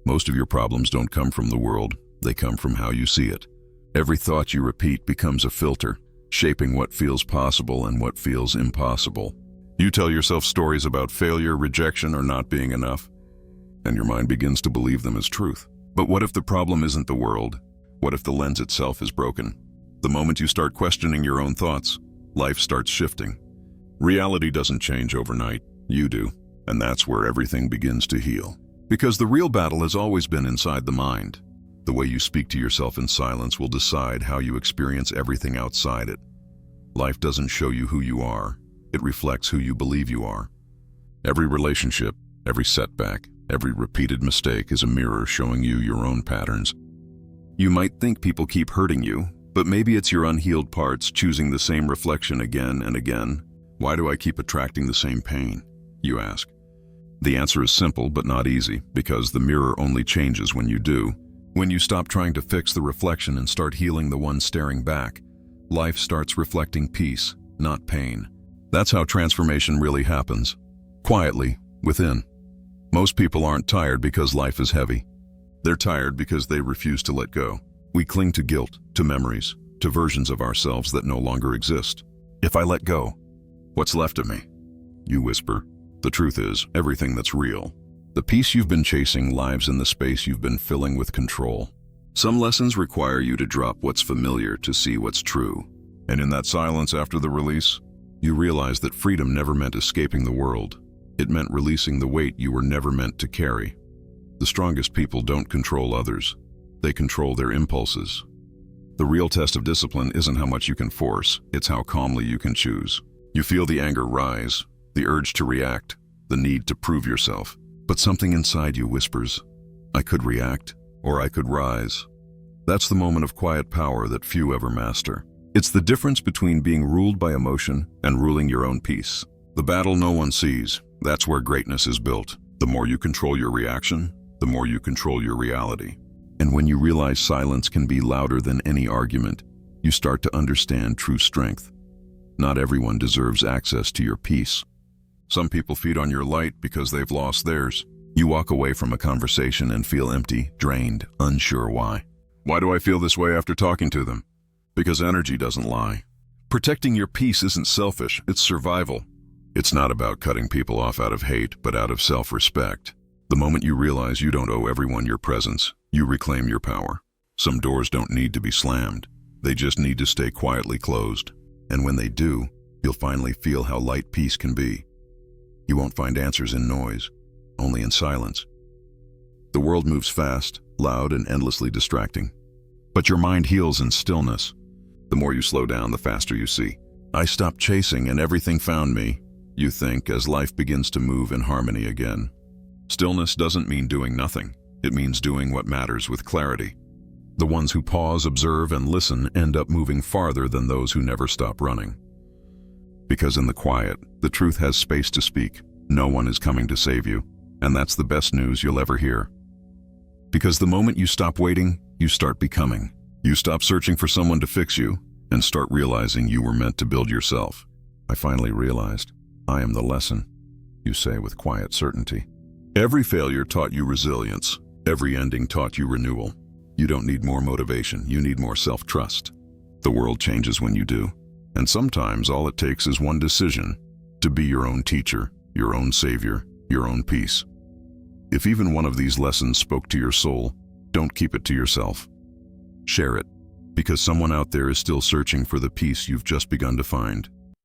Most of your problems don't come from the world, they come from how you see it. Every thought you repeat becomes a filter, shaping what feels possible and what feels impossible. You tell yourself stories about failure, rejection, or not being enough, and your mind begins to believe them as truth. But what if the problem isn't the world? What if the lens itself is broken? The moment you start questioning your own thoughts, life starts shifting. Reality doesn't change overnight, you do, and that's where everything begins to heal. Because the real battle has always been inside the mind. The way you speak to yourself in silence will decide how you experience everything outside it. Life doesn't show you who you are, it reflects who you believe you are. Every relationship, every setback, every repeated mistake is a mirror showing you your own patterns. You might think people keep hurting you, but maybe it's your unhealed parts choosing the same reflection again and again. Why do I keep attracting the same pain? You ask. The answer is simple but not easy, because the mirror only changes when you do. When you stop trying to fix the reflection and start healing the one staring back, life starts reflecting peace, not pain. That's how transformation really happens. Quietly, within. Most people aren't tired because life is heavy. They're tired because they refuse to let go. We cling to guilt, to memories, to versions of ourselves that no longer exist. If I let go, what's left of me? You whisper. The truth is, everything that's real. The peace you've been chasing lives in the space you've been filling with control. Some lessons require you to drop what's familiar to see what's true. And in that silence after the release, you realize that freedom never meant escaping the world. It meant releasing the weight you were never meant to carry. The strongest people don't control others. They control their impulses. The real test of discipline isn't how much you can force, it's how calmly you can choose. You feel the anger rise, the urge to react, the need to prove yourself. But something inside you whispers, I could react, or I could rise. That's the moment of quiet power that few ever master. It's the difference between being ruled by emotion and ruling your own peace. The battle no one sees, that's where greatness is built. The more you control your reaction, the more you control your reality. And when you realize silence can be louder than any argument, you start to understand true strength. Not everyone deserves access to your peace. Some people feed on your light because they've lost theirs. You walk away from a conversation and feel empty, drained, unsure why. Why do I feel this way after talking to them? Because energy doesn't lie. Protecting your peace isn't selfish, it's survival. It's not about cutting people off out of hate, but out of self-respect. The moment you realize you don't owe everyone your presence, you reclaim your power. Some doors don't need to be slammed. They just need to stay quietly closed. And when they do, you'll finally feel how light peace can be. You won't find answers in noise, only in silence. The world moves fast, loud, and endlessly distracting. But your mind heals in stillness. The more you slow down, the faster you see. I stopped chasing and everything found me, you think, as life begins to move in harmony again. Stillness doesn't mean doing nothing. It means doing what matters with clarity. The ones who pause, observe, and listen end up moving farther than those who never stop running. Because in the quiet, the truth has space to speak. No one is coming to save you, and that's the best news you'll ever hear. Because the moment you stop waiting, you start becoming. You stop searching for someone to fix you, and start realizing you were meant to build yourself. I finally realized, I am the lesson, you say with quiet certainty. Every failure taught you resilience. Every ending taught you renewal. You don't need more motivation, you need more self-trust. The world changes when you do. And sometimes all it takes is one decision, to be your own teacher, your own savior, your own peace. If even one of these lessons spoke to your soul, don't keep it to yourself. Share it, because someone out there is still searching for the peace you've just begun to find.